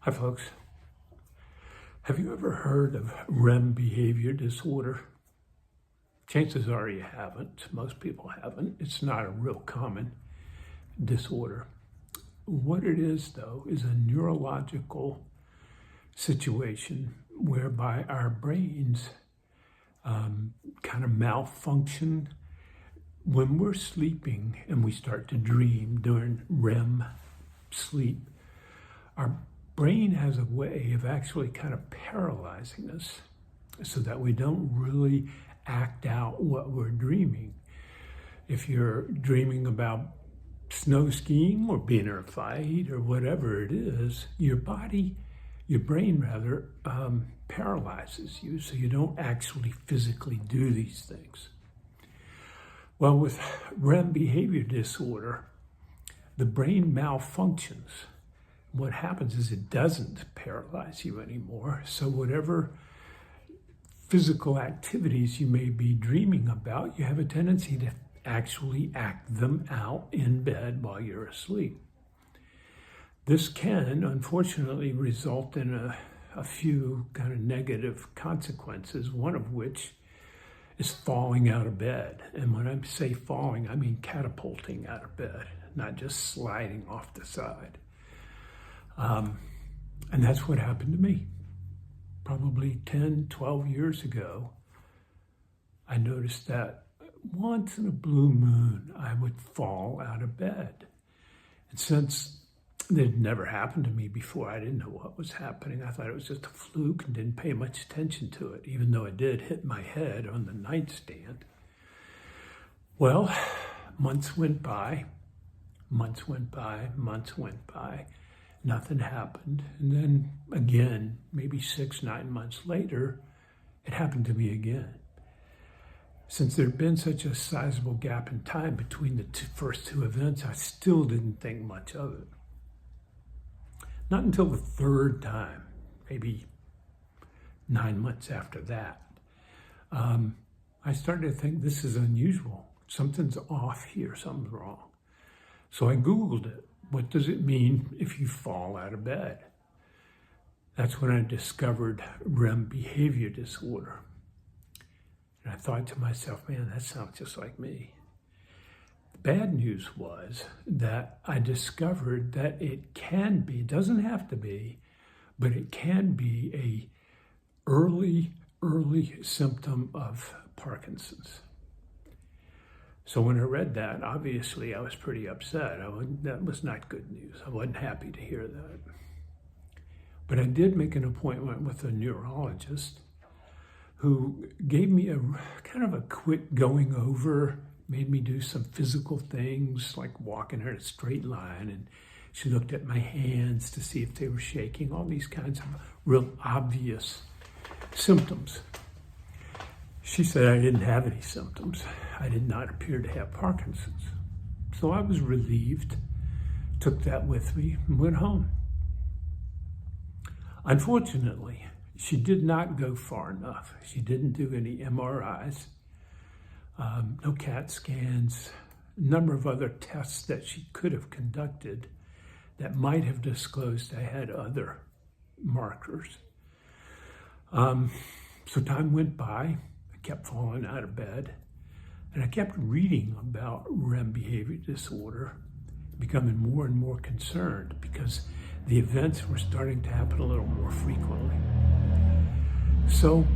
Hi, folks. Have you ever heard of REM behavior disorder? Chances are you haven't. Most people haven't. It's not a real common disorder. What it is, though, is a neurological situation whereby our brains kind of malfunction when we're sleeping and we start to dream during REM sleep. Our brain has a way of actually kind of paralyzing us so that we don't really act out what we're dreaming. If you're dreaming about snow skiing or being in a fight or whatever it is, your brain paralyzes you, so you don't actually physically do these things. Well, with REM behavior disorder, the brain malfunctions. What happens is it doesn't paralyze you anymore. So whatever physical activities you may be dreaming about, you have a tendency to actually act them out in bed while you're asleep. This can, unfortunately, result in a few kind of negative consequences, one of which is falling out of bed. And when I say falling, I mean catapulting out of bed, not just sliding off the side. And that's what happened to me. Probably 10, 12 years ago, I noticed that once in a blue moon, I would fall out of bed. And since it had never happened to me before, I didn't know what was happening. I thought it was just a fluke and didn't pay much attention to it, even though it did hit my head on the nightstand. Well, months went by. Nothing happened. And then again, maybe 6-9 months later, it happened to me again. Since there had been such a sizable gap in time between the first two events, I still didn't think much of it. Not until the third time, maybe 9 months after that, I started to think this is unusual. Something's off here, something's wrong. So I Googled it. What does it mean if you fall out of bed? That's when I discovered REM behavior disorder. And I thought to myself, man, that sounds just like me. The bad news was that I discovered that it doesn't have to be, but it can be a early symptom of Parkinson's. So when I read that, obviously I was pretty upset. That was not good news. I wasn't happy to hear that. But I did make an appointment with a neurologist who gave me a kind of a quick going over, made me do some physical things like walking in a straight line. And she looked at my hands to see if they were shaking, all these kinds of real obvious symptoms. She said I didn't have any symptoms. I did not appear to have Parkinson's. So I was relieved, took that with me, and went home. Unfortunately, she did not go far enough. She didn't do any MRIs, no CAT scans, a number of other tests that she could have conducted that might have disclosed I had other markers. So time went by. Kept falling out of bed, and I kept reading about REM behavior disorder, becoming more and more concerned because the events were starting to happen a little more frequently. So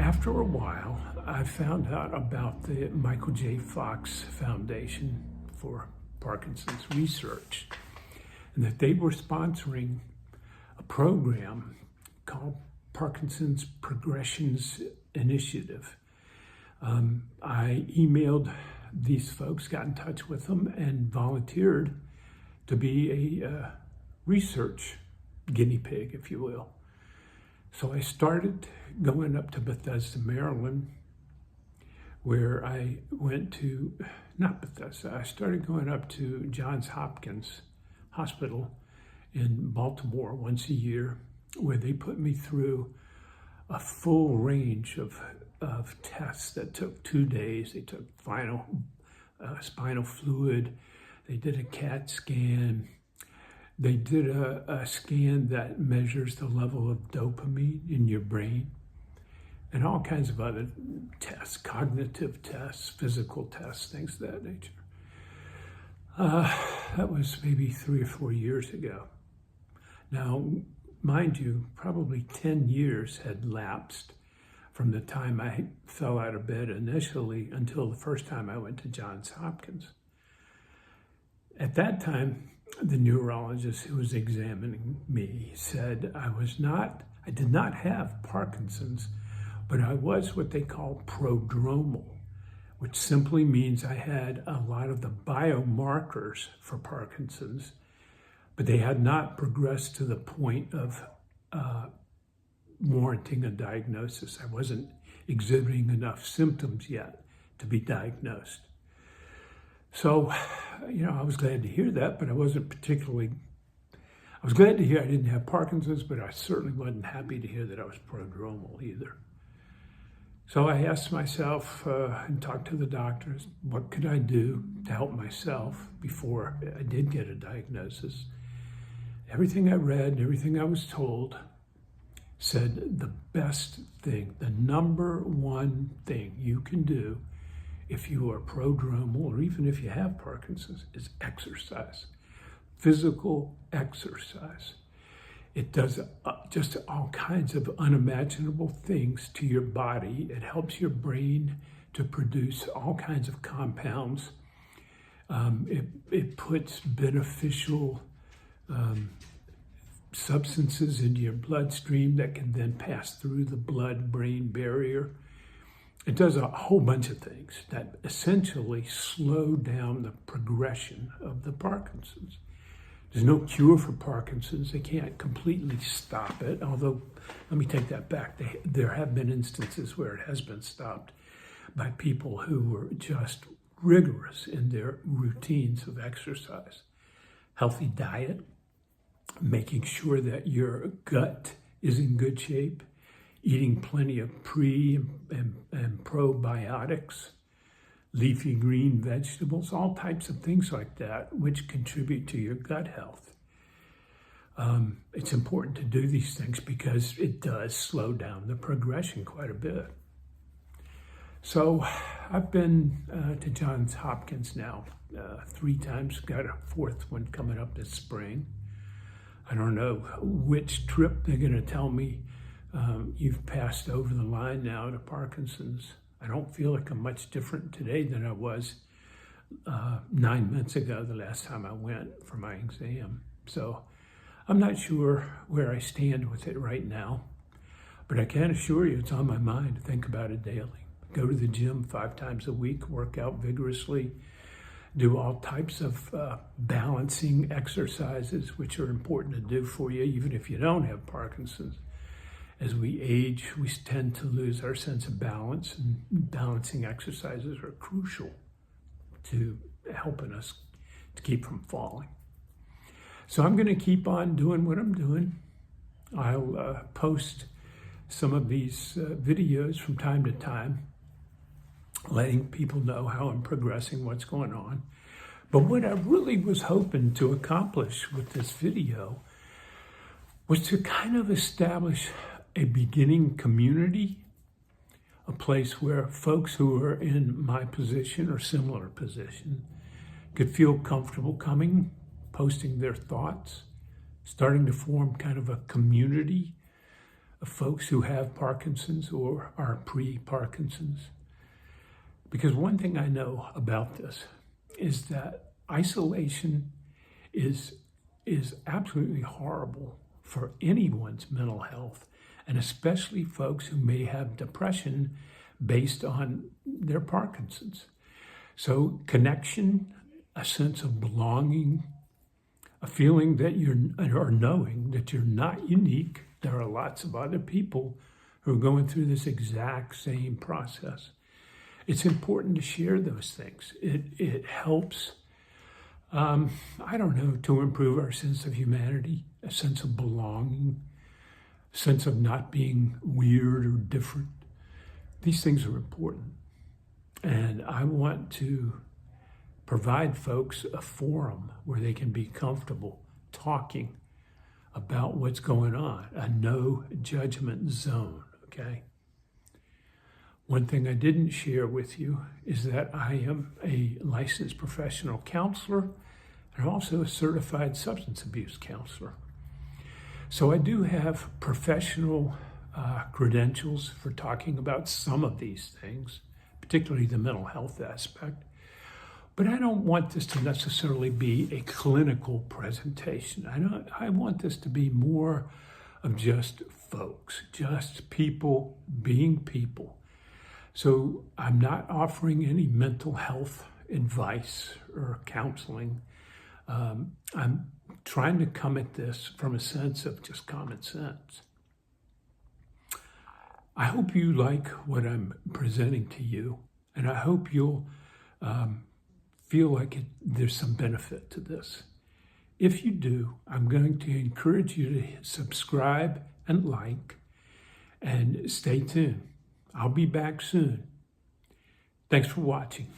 after a while, I found out about the Michael J. Fox Foundation for Parkinson's Research, and that they were sponsoring a program called Parkinson's Progressions Initiative. I emailed these folks, got in touch with them, and volunteered to be a research guinea pig, if you will. So I started going up to Bethesda, Maryland, where I went to, I started going up to Johns Hopkins Hospital in Baltimore once a year, where they put me through a full range of tests that took 2 days. They took spinal fluid. They did a CAT scan. They did a scan that measures the level of dopamine in your brain and all kinds of other tests, cognitive tests, physical tests, things of that nature. That was maybe 3 or 4 years ago. Now, mind you, probably 10 years had lapsed from the time I fell out of bed initially until the first time I went to Johns Hopkins. At that time, the neurologist who was examining me said I did not have Parkinson's, but I was what they call prodromal, which simply means I had a lot of the biomarkers for Parkinson's, but they had not progressed to the point of warranting a diagnosis. I wasn't exhibiting enough symptoms yet to be diagnosed. So, I was glad to hear that, but I was glad to hear I didn't have Parkinson's, but I certainly wasn't happy to hear that I was prodromal either. So I asked myself and talked to the doctors, what could I do to help myself before I did get a diagnosis? Everything I read, everything I was told said the best thing, the number one thing you can do if you are prodromal or even if you have Parkinson's is exercise, physical exercise. It does just all kinds of unimaginable things to your body. It helps your brain to produce all kinds of compounds. It puts beneficial substances into your bloodstream that can then pass through the blood-brain barrier. It does a whole bunch of things that essentially slow down the progression of the Parkinson's. There's no cure for Parkinson's. They can't completely stop it, although, let me take that back. There have been instances where it has been stopped by people who were just rigorous in their routines of exercise. Healthy diet, making sure that your gut is in good shape, eating plenty of pre and probiotics, leafy green vegetables, all types of things like that, which contribute to your gut health. It's important to do these things because it does slow down the progression quite a bit. So I've been to Johns Hopkins now 3 times, got a 4th one coming up this spring. I don't know which trip they're going to tell me you've passed over the line now to Parkinson's. I don't feel like I'm much different today than I was 9 months ago, the last time I went for my exam. So I'm not sure where I stand with it right now, but I can assure you it's on my mind to think about it daily. Go to the gym 5 times a week, work out vigorously, do all types of balancing exercises, which are important to do for you, even if you don't have Parkinson's. As we age, we tend to lose our sense of balance, and balancing exercises are crucial to helping us to keep from falling. So I'm going to keep on doing what I'm doing. I'll post some of these videos from time to time, letting people know how I'm progressing, what's going on. But what I really was hoping to accomplish with this video was to kind of establish a beginning community, a place where folks who are in my position or similar position could feel comfortable coming, posting their thoughts, starting to form kind of a community of folks who have Parkinson's or are pre-Parkinson's. Because one thing I know about this is that isolation is absolutely horrible for anyone's mental health, and especially folks who may have depression based on their Parkinson's. So connection, a sense of belonging, a feeling that or knowing that you're not unique. There are lots of other people who are going through this exact same process. It's important to share those things. It helps, to improve our sense of humanity, a sense of belonging, a sense of not being weird or different. These things are important. And I want to provide folks a forum where they can be comfortable talking about what's going on, a no judgment zone, okay? One thing I didn't share with you is that I am a licensed professional counselor and also a certified substance abuse counselor. So I do have professional credentials for talking about some of these things, particularly the mental health aspect. But I don't want this to necessarily be a clinical presentation. I want this to be more of just folks, just people being people. So I'm not offering any mental health advice or counseling. I'm trying to come at this from a sense of just common sense. I hope you like what I'm presenting to you, and I hope you'll feel like there's some benefit to this. If you do, I'm going to encourage you to subscribe and like, and stay tuned. I'll be back soon. Thanks for watching.